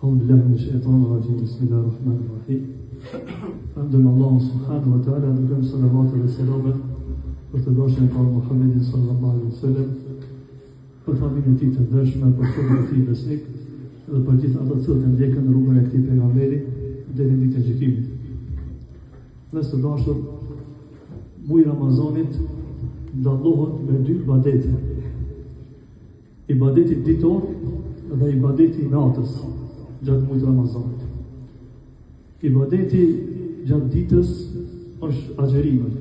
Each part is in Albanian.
أعوذ بالله من الشيطان الرجيم بسم الله الرحمن الرحيم Hamdëm Allahu subhanahu wa ta'ala Dërgëm salavat dhe selamet Për të dashën e parë Muhammedin sallallahu alaihi wasallam Për familjen e tij të ndershme Për shokët e tij besnik Dhe për gjithë ata që të ndjekën rrugën e këtij pejgamberi Deri në ditën e gjykimit. Dhe të dashur, muaji i Ramazanit dallohet me dy ibadete. Ibadeti ditor dhe ibadeti i natës gjatë muajit Ramazanit. Ibadeti gjatë ditës është agjerimi.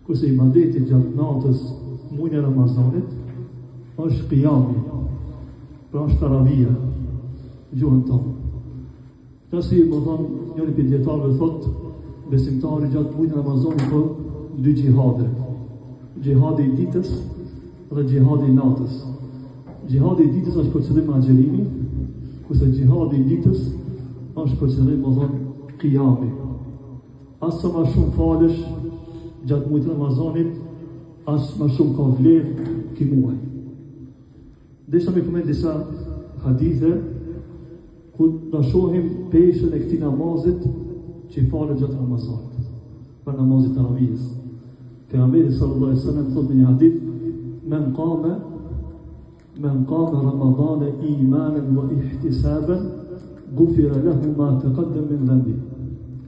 Kurse ibadeti gjatë natës muajin e Ramazanit është qiyami. Pra është taravia, gjuhën tonë. Nësi më thonë, njëri për djetarëve thotë, besimtari gjatë muajit Ramazanit për dy gjihade. Gjihadi i ditës dhe gjihadi i natës. Gjihadi i ditës është për qëllim agjerimi, kurse gjihadi i ditës është për qëllim, më thonë, qiyami. Asë sa ma shumë falësh gjatë muajit Ramazanit, asë ma shumë ka vlerë ki muaj. Desha me përmend disa hadithe ku na shohim peshën e këtij namazit që falet gjatë Ramazanit, për namazit taravijës. Pejgamberi sallallahu alaihi wasallam thotë në një hadith: Men qama Ramadana imanan wa ihtisaban ghufira lahu ma taqaddama min dhanbi.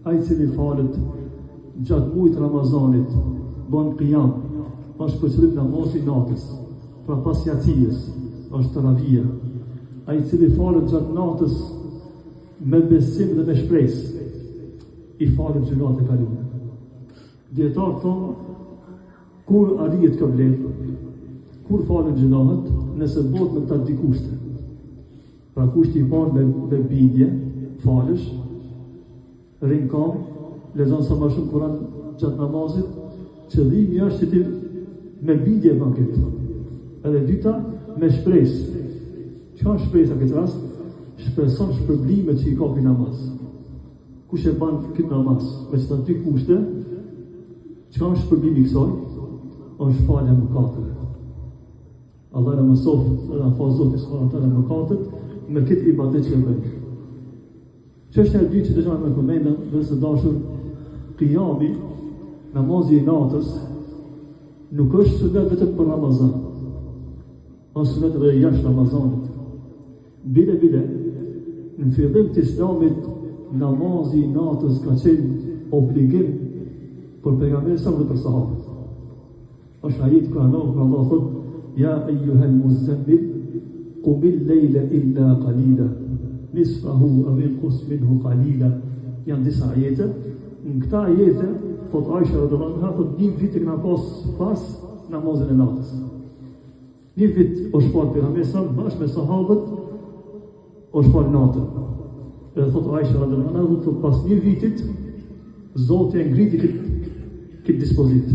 Ai cili falet gjatë muajit Ramazanit, bën qiyam, është për qëllim namazin natës, pra pas jacijës, është taravia. Ai cili falet gjatë natës me besim dhe me shpresë, i falet gjunat e kaluara. Dietarët thonë, kur arrihet kjo vlerë, kur falen gjunat, nëse bëhet me ta di kushte. Pra kushti i parë me bidje, falësh, rinkam, lexon sa më shumë Kur'an gjatë namazit, qëllimi është që ti me bidje bën këtë. Edhe dyta, me shpresë. Çka është shpresa këtë rast? Shpreson shpërblimet që i ka ky namaz. Kush e bën këtë namaz me këto dy kushte, çka është shpërblimi i kësaj? Është falja e mëkateve. Allah na mëson dhe na fa Zoti subhanahu wa taala mëkatet me këtë ibadet që bëjmë. Çështja e dytë që do të përmendem, është dashur, qiyami, namazi i natës, nuk është sunet vetëm për Ramazan. Është sunet edhe jashtë Ramazanit. Bile, në fillim të Islamit, namazi i natës ka qenë obligim për pejgamberin sa dhe për sahabët. Është ajeti kuranor ku Allah thotë: Ja eyyuhal muzammil qum al-layla illa qalila nisfahu aw inqus minhu qalila. Janë disa ajete. Në këta ajete thotë Aisha radhiyallahu anha, thotë një vit e kena pas namazin e natës. Një vit është falë pejgamberi sa bashkë me sahabët është falë natën. Edhe thotë Aisha radhiyallahu anha, thotë pas një vitit Zoti e ngriti këtë dispozit.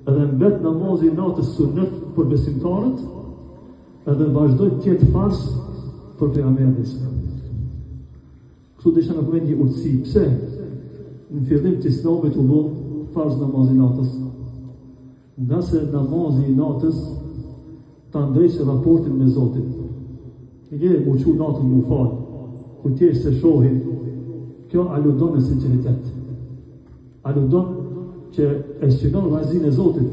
Edhe mbet namazi i natës sunet për besimtarët, edhe vazhdoi të jetë farz për pejgamberin e Islamit. Kështu desha në përmend një urtësi. Pse në fillim të Islamit u bë farz namazi i natës? Nga se namazi i natës ta ndrejtë raportin me Zotin. Një mu qu natën mu falë, ku tjerë se shohin, kjo aludon e sinceritet. Aludon që e shqinon vazhdin e Zotit.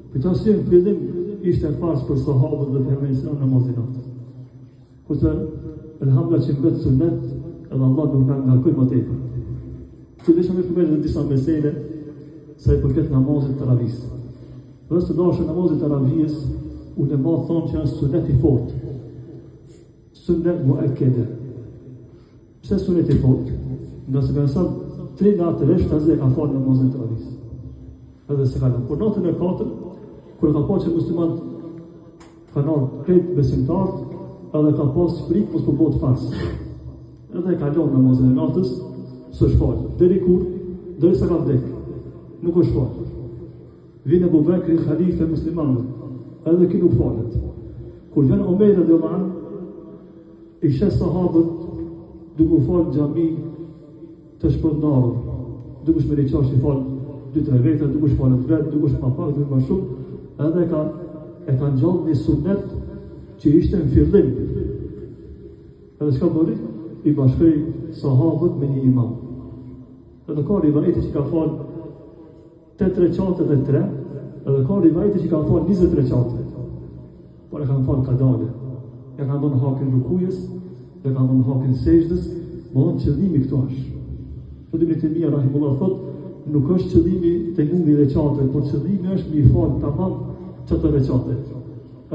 Për të arsye në fillim ishte farz për sahabët dhe pejgamberin namazi i natës. Kurse elhamdulillah që mbet sunet, edhe Allah nuk na ngarkoi më tepër. Që desha me përmendë disa mesele sa i përket namazit taravis. Dhe së dashur namazit taravijës, ulemat thonë që është sunet i fortë. Sunet muakkede. Pse sunet i fortë? Nga se ka thënë 3 natë rresht azë ka falë namazin taravijës. Edhe se kalon. Por natën e 4, kur ka pasur që muslimanët kanë krejt besimtarët, edhe ka pas frikë mos po bëhet farz. Edhe ka lënë namazin e natës, s'është falë. Deri kur? Derisa ka vdekë. Nuk është falë. Vjen Abu Bekri, khalife e muslimanëve, edhe ky nuk falet. Kur vjen Omer radhiyallahu anhu, i sheh sahabët duke falë xhami të shpërndarur, duke shmeri qash i falë 2-3 vete, duke shpalët vetë, duke shma pak, duke ma shumë, edhe e kanë gjallë një sunet që ishte në fillim. Edhe çka bëri? I bashkoi sahabët me një imam. Edhe ka rivajete që ka falë 8 recate dhe 3, edhe ka rivajete që ka falë 20 recate. Por e kanë falë kadale. E kanë dhënë hakin rukujës, e kanë dhënë hakin sejdës, më dhënë qëllimi këto është. Ibn Taymija rahimullah thot, nuk është qëllimi të numri recate, por qëllimi është mi falë tamam çato recate.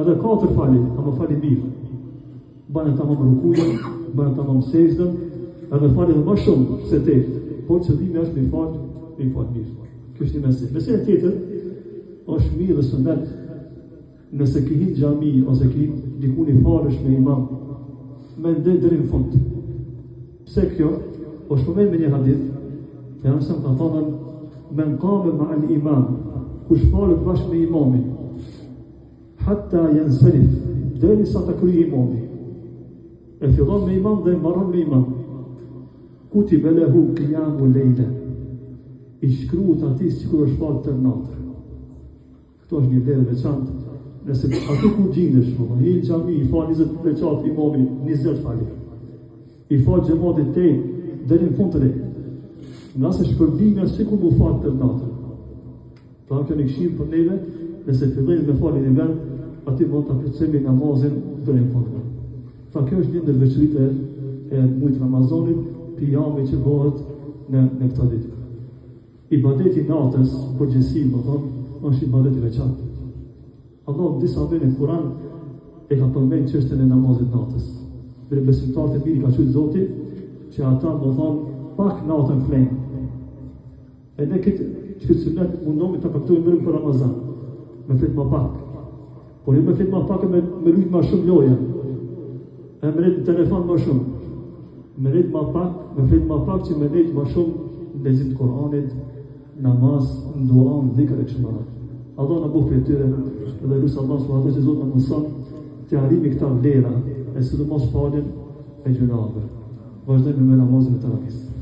Edhe 4 fali, ama fali mirë. Banë tamam rukujën, banë tamam sejdën, edhe fali dhe më shumë se 8. Por qëllimi është mi falë mirë. Kjo është një meselë. Meselë tjetër është mirë dhe sunet. Nëse ke hyrë në xhami ose ke hyrë diku në falësh me imam, mendoj deri në fund. Pse kjo? Është përmend me një hadith, që nëse ka thënë men qama ma'a al-imam, kush falet bashkë me imamin, hatta yansarif, deri sa të kryejë imami. E fillon me imam dhe mbaron me imam. Kutiba lahu qiyamu lejla. I shkruhet atij sikur është falë tër natën. Këto është një vlerë veçantë. Nëse aty ku gjinesh, i xhami i fal 20 recat imami 20 falë. I fal xhamatit te deri në fund të rejtë. Nëse shpërblimi është sikur mu fal tër natën. Pra kjo një këshillë për neve, nëse fillojmë me faljen e vet, aty mund ta plotësojmë namazin deri në fund. Pra kjo është një ndër veçoritë e muajit Ramazanit, pijami që bëhet në këtë ditë. Ibadeti natës, përgjithësi, më thonë, është ibadet i veçantë. Allah në disa vende në Kur'an e ka përmend çështën e namazit natës. Për besimtarët e mirë ka thënë Zoti që ata do thonë pak natën flen. E ne këtë sunet mundohemi ta paktojmë vetëm për Ramazan. Me flet më pak. Por jo me flet më pak me lut më shumë loja. E me lut telefon më shumë. Me lut më pak, me flet më pak që me lut më shumë lexim të Kur'anit, namaz, dua, dhikr e kështu me radhë. Allah në bëhë për tyre dhe lusë Allah s.w.t. që Zotë në mëson të arrimi këta vlera e sidomos faljen e gjunave. Vazhdojmë me namazin e tarawih.